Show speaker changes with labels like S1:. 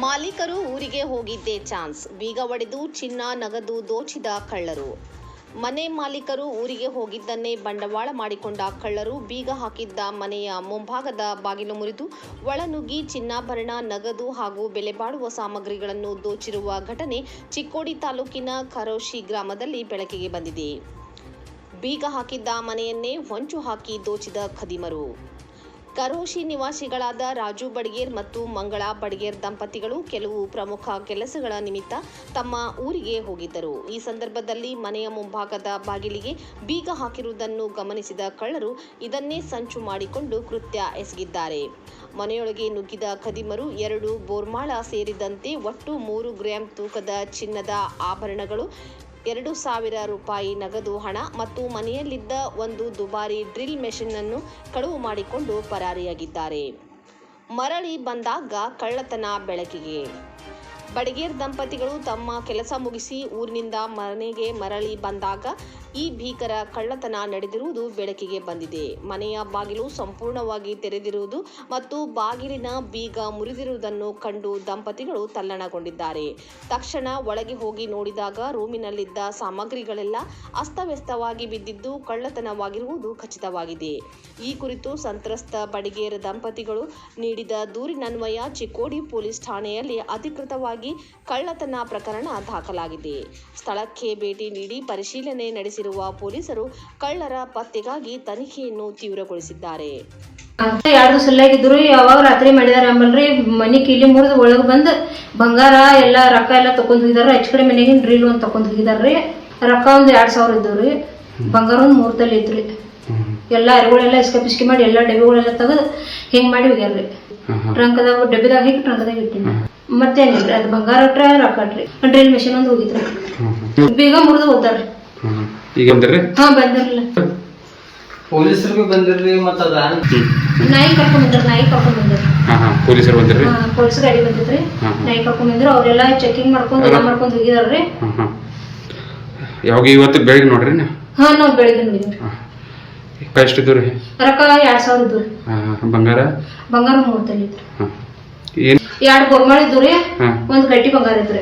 S1: ಮಾಲೀಕರು ಊರಿಗೆ ಹೋಗಿದ್ದೇ ಚಾನ್ಸ್, ಬೀಗ ಒಡೆದು ಚಿನ್ನ ನಗದು ದೋಚಿದ ಕಳ್ಳರು. ಮನೆ ಮಾಲೀಕರು ಊರಿಗೆ ಹೋಗಿದ್ದನ್ನೇ ಬಂಡವಾಳ ಮಾಡಿಕೊಂಡ ಕಳ್ಳರು ಬೀಗ ಹಾಕಿದ್ದ ಮನೆಯ ಮುಂಭಾಗದ ಬಾಗಿಲು ಮುರಿದು ಒಳನುಗ್ಗಿ ಚಿನ್ನಾಭರಣ, ನಗದು ಹಾಗೂ ಬೆಲೆಬಾಳುವ ಸಾಮಗ್ರಿಗಳನ್ನು ದೋಚಿರುವ ಘಟನೆ ಚಿಕ್ಕೋಡಿ ತಾಲೂಕಿನ ಕರೋಶಿ ಗ್ರಾಮದಲ್ಲಿ ಬೆಳಕಿಗೆ ಬಂದಿದೆ. ಬೀಗ ಹಾಕಿದ್ದ ಮನೆಯನ್ನೇ ಹೊಂಚು ಹಾಕಿ ದೋಚಿದ ಖದೀಮರು. ಕರೋಶಿ ನಿವಾಸಿಗಳಾದ ರಾಜು ಬಡಿಗೇರ್ ಮತ್ತು ಮಂಗಳಾ ಬಡಿಗೇರ್ ದಂಪತಿಗಳು ಕೆಲವು ಪ್ರಮುಖ ಕೆಲಸಗಳ ನಿಮಿತ್ತ ತಮ್ಮ ಊರಿಗೆ ಹೋಗಿದ್ದರು. ಈ ಸಂದರ್ಭದಲ್ಲಿ ಮನೆಯ ಮುಂಭಾಗದ ಬಾಗಿಲಿಗೆ ಬೀಗ ಹಾಕಿರುವುದನ್ನು ಗಮನಿಸಿದ ಕಳ್ಳರು ಇದನ್ನೇ ಸಂಚು ಮಾಡಿಕೊಂಡು ಕೃತ್ಯ ಎಸಗಿದ್ದಾರೆ. ಮನೆಯೊಳಗೆ ನುಗ್ಗಿದ ಖದೀಮರು 2 ಬೋರ್ಮಾಳ ಸೇರಿದಂತೆ ಒಟ್ಟು 3 ಗ್ರಾಂ ತೂಕದ ಚಿನ್ನದ ಆಭರಣಗಳು, 2,000 ರೂಪಾಯಿ ನಗದು ಹಣ ಮತ್ತು ಮನೆಯಲ್ಲಿದ್ದ ಒಂದು ದುಬಾರಿ ಡ್ರಿಲ್ ಮೆಷಿನ್ ಅನ್ನು ಕಳವು ಮಾಡಿಕೊಂಡು ಪರಾರಿಯಾಗಿದ್ದಾರೆ. ಮರಳಿ ಬಂದಾಗ ಕಳ್ಳತನ ಬೆಳಕಿಗೆ. ಬಡಿಗೇರ್ ದಂಪತಿಗಳು ತಮ್ಮ ಕೆಲಸ ಮುಗಿಸಿ ಊರಿನಿಂದ ಮನೆಗೆ ಮರಳಿ ಬಂದಾಗ ಈ ಭೀಕರ ಕಳ್ಳತನ ನಡೆದಿರುವುದು ಬೆಳಕಿಗೆ ಬಂದಿದೆ. ಮನೆಯ ಬಾಗಿಲು ಸಂಪೂರ್ಣವಾಗಿ ತೆರೆದಿರುವುದು ಮತ್ತು ಬಾಗಿಲಿನ ಬೀಗ ಮುರಿದಿರುವುದನ್ನು ಕಂಡು ದಂಪತಿಗಳು ತಲ್ಲಣಗೊಂಡಿದ್ದಾರೆ. ತಕ್ಷಣ ಒಳಗೆ ಹೋಗಿ ನೋಡಿದಾಗ ರೂಮಿನಲ್ಲಿದ್ದ ಸಾಮಗ್ರಿಗಳೆಲ್ಲ ಅಸ್ತವ್ಯಸ್ತವಾಗಿ ಬಿದ್ದಿದ್ದು ಕಳ್ಳತನವಾಗಿರುವುದು ಖಚಿತವಾಗಿದೆ. ಈ ಕುರಿತು ಸಂತ್ರಸ್ತ ಬಡಿಗೇರ್ ದಂಪತಿಗಳು ನೀಡಿದ ದೂರಿನನ್ವಯ ಚಿಕ್ಕೋಡಿ ಪೊಲೀಸ್ ಠಾಣೆಯಲ್ಲಿ ಅಧಿಕೃತವಾಗಿ ಕಳ್ಳತನ ಪ್ರಕರಣ ದಾಖಲಾಗಿದೆ. ಸ್ಥಳಕ್ಕೆ ಭೇಟಿ ನೀಡಿ ಪರಿಶೀಲನೆ ನಡೆಸಿರುವ ಪೊಲೀಸರು ಕಳ್ಳರ ಪತ್ತೆಗಾಗಿ ತನಿಖೆಯನ್ನು ತೀವ್ರಗೊಳಿಸಿದ್ದಾರೆ.
S2: 2 ಸಲ್ಲಾಗಿದ್ರು ಯಾವಾಗ ರಾತ್ರಿ ಮಾಡಿದಾರೆ ಅಂಬಲ್ರಿ, ಮನಿ ಕೀಲಿ ಮುರಿದು ಒಳಗೆ ಬಂದು ಬಂಗಾರ ಎಲ್ಲ ರೊಕ್ಕ ಎಲ್ಲ ತಕೊಂಡ್ ಹೋಗಿದಾರ. ಕಡೆ ಮನೆಗಿನ ಡ್ರಿಲ್ ಒಂದು ತಕೊಂಡ್ ಹೋಗಿದಾರ್ರಿ. ರೊಕ್ಕ ಒಂದು 2,000 ಇದ್ದವ್ರಿ, ಬಂಗಾರ ಒಂದು 3 ತೊಲೆ ಐತ್ರಿ. ಎಲ್ಲ ಅರಿಗಳೆಲ್ಲ ಇಸ್ಕಿ ಮಾಡಿ ಎಲ್ಲ ಡಬ್ಬಿಗಳೆಲ್ಲ ತೆಗೆದು ಹಿಂಗ್ ಮಾಡಿ ಹೋಗ್ಯಾರ್ರಿ. ಟ್ರಂಕದಾಗ ಡಬ್ಬಿದಾಗ ಹಾಕಿ ಟ್ರಂಕದಾಗ ಇಟ್ಟಿನಿ. ಮತ್ತೇನಿಲ್ರಿ, ಅದು ಬಂಗಾರ ಇಟ್ರೆ ರೊಕ್ಕ ಇಟ್ರಿ. ಡ್ರಿಲ್ ಮೆಷಿನ್ ಒಂದು ಹೋಗಿದ್ರಿ, ಬೀಗ ಮುರಿದು ಹೋಗ್ತಾರ್ರಿ.
S3: ಈಗ ಬಂದ್ರಿ?
S2: ಹಾ ಬಂದಿರಲಿಲ್ಲ.
S4: ಪೊಲೀಸರಿಗೆ ಬಂದಿರ್ರಿ. ಮತ್ತ
S2: ನಾಯಿ ಕರ್ಕೊಂಡ್ ಬಂದ್ರಿ.
S3: ಪೊಲೀಸರು ಬಂದಿರ್ರಿ?
S2: ಪೊಲೀಸ್ ಗಾಡಿ ಬಂದಿದ್ರಿ, ನಾಯಿ ಕರ್ಕೊಂಡ್ ಬಂದ್ರು. ಅವ್ರೆಲ್ಲ ಚೆಕಿಂಗ್ ಮಾಡ್ಕೊಂಡು ಎಲ್ಲ ಮಾಡ್ಕೊಂಡು ಹೋಗಿದಾರ್ರಿ.
S3: ಯಾವಾಗ ಇವತ್ತು ಬೆಳಿಗ್ಗೆ ನೋಡ್ರಿ?
S2: ಹಾ ನಾವ್ ಬೆಳಿಗ್ಗೆ ನೋಡಿದ್ರಿ.
S3: ಎಷ್ಟಿದ್ದು ರೀ?
S2: ರೊಕ್ಕ 2,000 ಇದ್ದು.
S3: ಬಂಗಾರ
S2: 3 ತೊಲೆ ಇದ್ರಿ.
S3: ಏನ್
S2: 2 ಬೋರ್ಮಾಳ ಇದ್ದು ರೀ, 1 ಗಟ್ಟಿ ಬಂಗಾರ ಇದ್ರಿ.